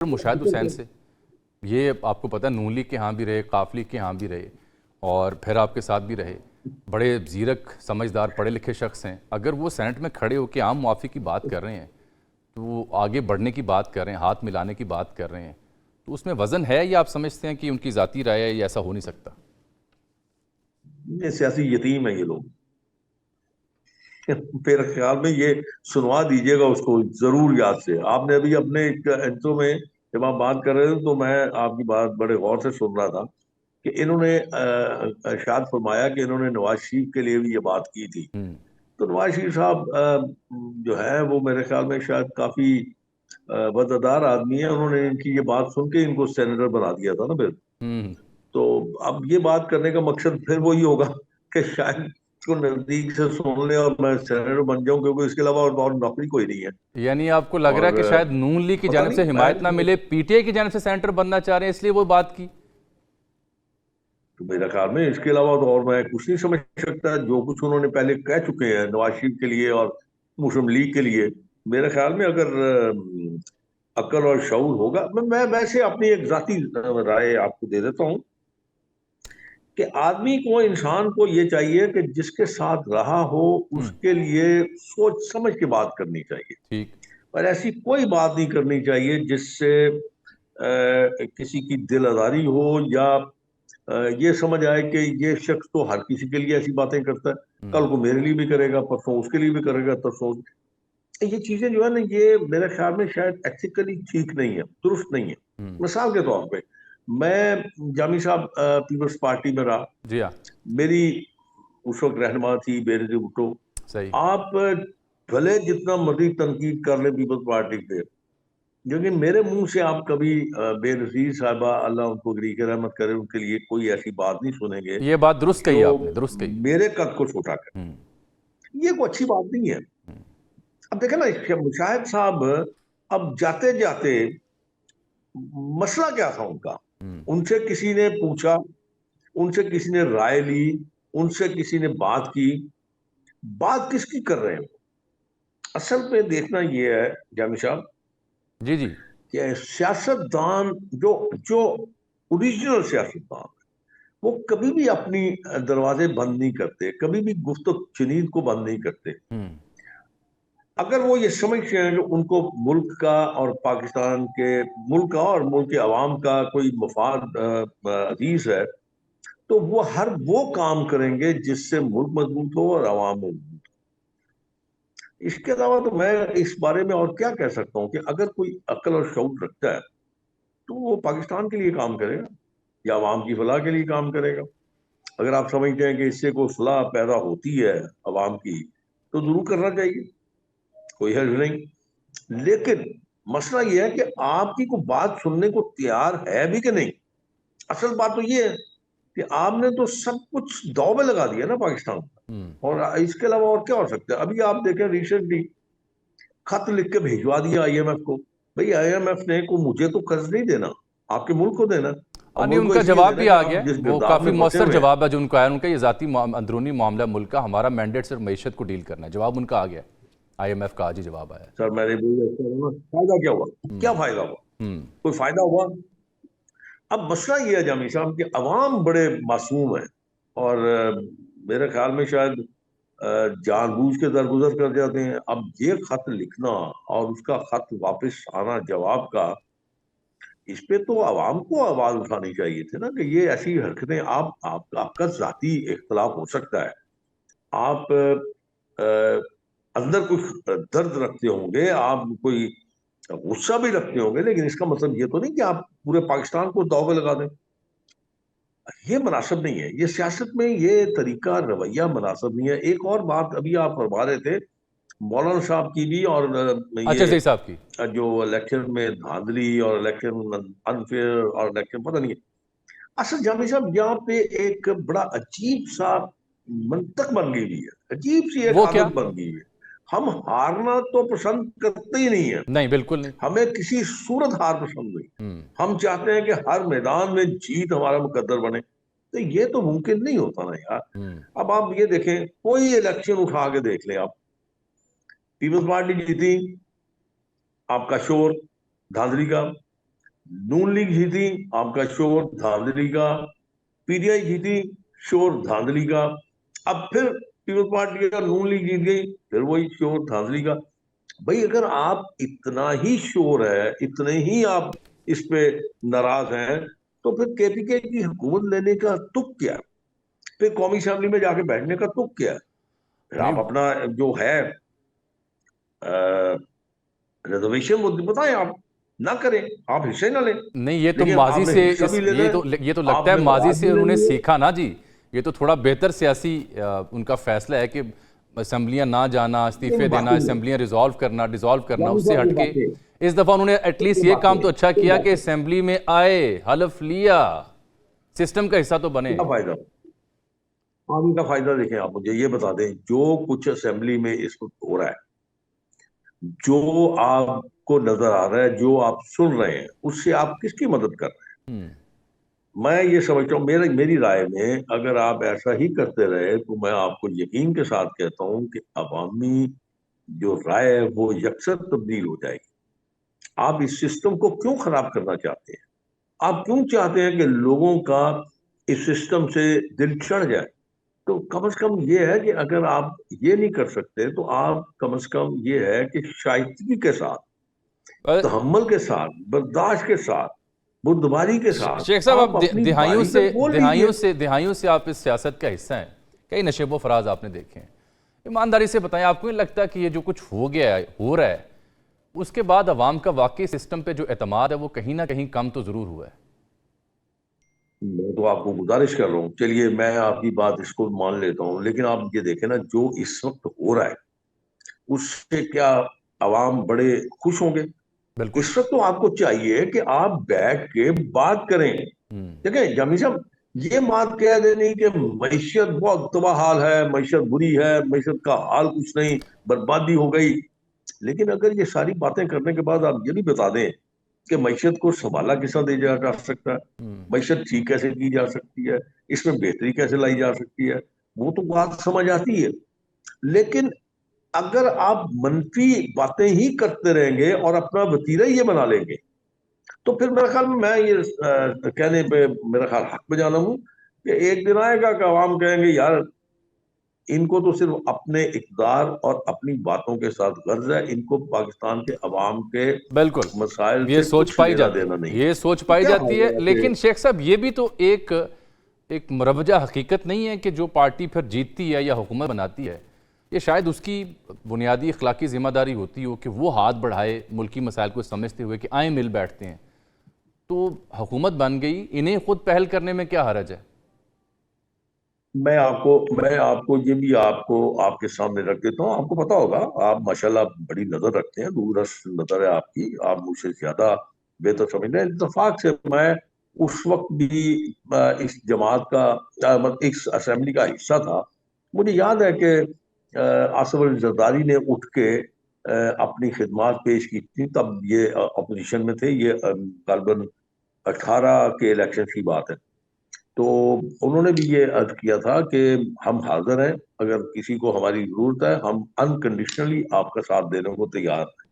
मुशाहिद हुसैन से, ये आपको पता है नून लीग के यहाँ भी रहे, काफ लीग के यहाँ भी रहे और फिर आपके साथ भी रहे। बड़े जीरक समझदार पढ़े लिखे शख्स हैं। अगर वो सेनेट में खड़े होकर आम मुआफ़ी की बात कर रहे हैं, तो वो आगे बढ़ने की बात कर रहे हैं, हाथ मिलाने की बात कर रहे हैं, तो उसमें वज़न है या आप समझते हैं कि उनकी ज़ाती राय है, या ऐसा हो नहीं सकता? ये सियासी यतीम है ये लोग। मेरे ख्याल में ये सुनवा दीजिएगा उसको जरूर याद से। आपने अभी अपने एक इंट्रो में जब आप बात कर रहे थे तो मैं आपकी बात बड़े गौर से सुन रहा था कि इन्होंने शायद फरमाया कि इन्होंने नवाज शरीफ के लिए भी ये बात की थी। तो नवाज शरीफ साहब जो है वो मेरे ख्याल में शायद काफी वफादार आदमी है। उन्होंने इनकी ये बात सुन के इनको सेनेटर बना दिया था ना फिर। तो अब ये बात करने का मकसद फिर वही होगा कि शायद इसको नजदीक से सुन ले और मैं सेनेटर बन जाऊं, क्योंकि इसके अलावा और नौकरी कोई नहीं है। यानी आपको लग रहा है और कि शायद नून लीग की पता जानिब नहीं से हिमायत ना मिले, पीटीआई की जानिब से सेनेटर बनना चाह रहे हैं, इसलिए वो बात की? तो मेरे ख्याल में इसके अलावा तो और मैं कुछ नहीं समझ सकता। जो कुछ उन्होंने पहले कह चुके हैं नवाज शरीफ के लिए और मुस्लिम लीग के लिए, मेरे ख्याल में अगर अक्ल और शऊर होगा। मैं वैसे अपनी एक जाती राय आपको दे देता हूँ कि आदमी को, इंसान को ये चाहिए कि जिसके साथ रहा हो उसके लिए सोच समझ के बात करनी चाहिए। ठीक। पर ऐसी कोई बात नहीं करनी चाहिए जिससे किसी की दिल आजारी हो या ये समझ आए कि ये शख्स तो हर किसी के लिए ऐसी बातें करता है, कल को मेरे लिए भी करेगा, परसों उसके लिए भी करेगा, तरसों। ये चीजें जो है ना, ये मेरे ख्याल में शायद एथिकली ठीक नहीं है, दुरुस्त नहीं है। मिसाल के तौर पे मैं जामी साहब पीपल्स पार्टी में रहा, जी हाँ। मेरी उस वक्त रहनुमा थी बेनजीर भुट्टो। सही। आप भले जितना मर्जी तनकीद कर ले पीपल्स पार्टी पे, लेकिन मेरे मुंह से आप कभी बेनजीर साहबा, अल्लाह उनको गरीक रहमत करे, उनके लिए कोई ऐसी बात नहीं सुनेंगे ये बात दुरुस्त कही जो आपने, दुरुस्त कही। मेरे कद को छोटा करे। ये कोई अच्छी बात नहीं है। अब देखे ना मुशाहिद साहब, अब जाते जाते मसला क्या था उनका, उनसे किसी ने पूछा, उनसे किसी ने राय ली, उनसे किसी ने बात की। बात किसकी कर रहे हैं? असल में देखना यह है जामी साहब जी जी। कि सियासतदान जो जो ओरिजिनल सियासतदान, वो कभी भी अपनी दरवाजे बंद नहीं करते, कभी भी गुफ्तगू चुनीद को बंद नहीं करते। अगर वो ये समझते हैं कि उनको मुल्क का और पाकिस्तान के मुल्क का और मुल्क के अवाम का कोई मफाद अजीज है, तो वो हर वो काम करेंगे जिससे मुल्क मजबूत हो और अवाम मजबूत हो। इसके अलावा तो मैं इस बारे में और क्या कह सकता हूँ कि अगर कोई अक्ल और शऊर रखता है तो वो पाकिस्तान के लिए काम करेगा या अवाम की फलाह के लिए काम करेगा। अगर आप समझते हैं कि इससे कोई फलाह पैदा होती है अवाम की, तो जरूर करना चाहिए, कोई हर्ज नहीं। लेकिन मसला यह है कि आपकी कोई बात सुनने को तैयार है भी कि नहीं। असल बात तो ये है कि आपने तो सब कुछ दांव में लगा दिया ना पाकिस्तान का। और इसके अलावा और क्या हो सकता है? अभी आप देखें रिसेंटली खत लिख के भिजवा दिया आईएमएफ को। भाई आईएमएफ ने को मुझे तो कर्ज नहीं देना, आपके मुल्क को देना। और नहीं, मुल्क को उनका इसलिए जवाब देना भी कि आ आप गया, जिस वो गिरदार काफ़ी में फंसे मौसर हुए हैं। जवाब है जो उनका है। उनका ये ज़ाती अंदरूनी मामला मुल्क का, हमारा मैंडेट सिर्फ मईशत को डील करना है। जवाब उनका आ गया, आईएमएफ का आज ही जवाब आया। सर मैंने फायदा क्या हुआ? क्या फायदा हुआ? कोई फायदा हुआ? अब मसला ये है जामी साहब कि अवाम बड़े मासूम है और मेरे ख्याल में शायद जानबूझ के दरगुजर कर जाते हैं। अब ये खत लिखना और उसका खत वापस आना जवाब का, इस पे तो आवाम को आवाज उठानी चाहिए थी ना कि ये ऐसी हरकतें आपका जाती इख्तलाफ हो सकता है, आप अंदर कुछ दर्द रखते होंगे, आप कोई गुस्सा भी रखते होंगे, लेकिन इसका मतलब ये तो नहीं कि आप पूरे पाकिस्तान को दाव पे लगा दें। ये मुनासिब नहीं है, ये सियासत में ये तरीका रवैया मुनासिब नहीं है। एक और बात अभी आप फरमा रहे थे मौलाना साहब की भी, और अच्छा, ये सही साहब की। जो इलेक्शन में धांधली और इलेक्शन अनफेयर और इलेक्शन पता नहीं है। असल जामी साहब यहाँ पे एक बड़ा अजीब सा मंतक बन गई हुई है, अजीब सी एक वो क्या? आदत बन गई है। हम हारना तो पसंद करते ही नहीं है, नहीं, बिल्कुल नहीं। हमें किसी सूरत हार पसंद नहीं। हम चाहते हैं कि हर मैदान में जीत हमारा मुकद्दर बने। तो ये तो मुमकिन नहीं होता ना यार। अब आप ये देखें, कोई इलेक्शन उठा के देख लें आप, पीपल्स पार्टी जीती, आपका शोर धांधली का, नून लीग जीती, आपका शोर धांधली का। पीटीआई जीती, शोर धांधली का। अब फिर पीपल्स पार्टी का नून लीग जीत गई, फिर वही शोर धांधली का। भाई अगर आप इतना ही शोर है, इतने ही आप इस पे नाराज हैं, तो फिर केपीके की हुकूमत लेने का तुक क्या है? फिर कौमी असेंबली में जाके बैठने का तुक क्या है? फिर आप नहीं अपना जो है रिजर्वेशन वो बताएं, आप ना करें, आप हिस्से ना लें। नहीं, ये तो लेकिन माजी आपने से हिस्सा इस भी लेना है, ये तो लगता है आपने माजी मवाद से भी उन्होंने लेनी है। सीखा ना जी। ये तो थोड़ा बेहतर सियासी उनका फैसला है कि असेंबलियां ना जाना, इस्तीफे देना, बाकी असेंबलियां रिजॉल्व करना, डिसॉल्व करना, वाली उससे साहब की हटके बातें, इस दफ़ा उन्होंने एटलीस्ट कोई ये बातें काम तो अच्छा कोई किया कि बातें असेंबली में आए, हलफ लिया, सिस्टम का हिस्सा तो बने। क्या फायदा? पानी का फायदा देखें, आप मुझे ये बता दें, जो कुछ असेंबली में इस वक्त हो रहा है, जो आपको नजर आ रहा है, जो आप सुन रहे हैं, उससे आप किसकी मदद कर रहे हैं? हम्म। मैं ये समझता हूँ, मेरी राय में अगर आप ऐसा ही करते रहे, तो मैं आपको यकीन के साथ कहता हूँ कि अवामी जो राय है वो यकसर तब्दील हो जाएगी। आप इस सिस्टम को क्यों खराब करना चाहते हैं? आप क्यों चाहते हैं कि लोगों का इस सिस्टम से दिल चढ़ जाए? तो कम से कम ये है कि अगर आप ये नहीं कर सकते, तो आप कम से कम ये है कि शाइस्तगी के साथ, तहम्मुल के साथ, बर्दाश्त के साथ, बुर्दबारी के साथ शेख साहब, आप आप अपनी दिहाइयों बारी से तक बोल लीजिए। दिहाइयों से आप इस सियासत का हिस्सा हैं। कई नशेबो फराज आपने देखे हैं। ईमानदारी से बताएं, आपको नहीं लगता कि ये जो कुछ हो गया है, हो रहा है, उसके बाद अवाम का वाकई सिस्टम पे जो एतमाद है वो कहीं ना कहीं कम तो जरूर हुआ है? मैं तो आपको गुजारिश कर रहा हूँ, चलिए मैं आपकी बात इसको मान लेता हूँ, लेकिन आप ये देखें ना, जो इस वक्त हो रहा है उससे क्या अवाम बड़े खुश होंगे? बिल्कुल। इस वक्त तो आपको चाहिए कि आप बैठ के बात करें। हम्म। देखिए जमी साहब, ये बात कह देनी कि मैशियत बहुत तबाह हाल है, मैशियत बुरी है, मैशियत का हाल कुछ नहीं, बर्बादी हो गई। लेकिन अगर ये सारी बातें करने के बाद आप ये भी बता दें कि मैशियत को संभाला कैसा दे जा सकता है, हम्म। मैशियत ठीक कैसे की जा सकती है, इसमें बेहतरी कैसे लाई जा सकती है, वो तो बात समझ आती है। लेकिन अगर आप मनफी बातें ही करते रहेंगे और अपना वतीरा ही ये बना लेंगे, तो फिर मेरे ख्याल में, मैं ये कहने पे मेरा ख्याल हक में जाना हूं कि एक दिन आएगा कि आवाम कहेंगे यार, इनको तो सिर्फ अपने इक़्तिदार और अपनी बातों के साथ गर्ज है, इनको पाकिस्तान के अवाम के बिल्कुल। मसाइल ये से सोच कुछ पाई लेना जाती देना है, नहीं। ये सोच तो पाई क्या जाती है, फायदा है कि लेकिन शेख साहब ये भी तो एक एक मुरवजा हकीकत नहीं है कि जो पार्टी फिर जीतती है या हुकूमत बनाती है, ये शायद उसकी बुनियादी अखलाकी जिम्मेदारी होती हो कि वो हाथ बढ़ाए मुल्की मसाइल को समझते हुए कि आए मिल बैठते हैं। तो हुकूमत बन गई, इन्हें खुद पहल करने में क्या हरज है? मैं आपको ये भी आपको आपके सामने रख देता हूँ। आपको पता होगा, आप माशाल्लाह बड़ी नजर रखते हैं, दूरदर्श नजर है आपकी, आप मुझसे ज्यादा बेहतर समझते हैं। इत्तेफाक से मैं उस वक्त भी इस जमात का मतलब इस असेंबली का हिस्सा था। मुझे याद है कि आसिफ अली जरदारी ने उठ के अपनी खिदमात पेश की थी, तब ये अपोजिशन में थे, ये करीबन 18 के इलेक्शन की बात है। तो उन्होंने भी ये अर्ज किया था कि हम हाजिर हैं, अगर किसी को हमारी जरूरत है, हम अनकंडीशनली आपका साथ देने को तैयार हैं।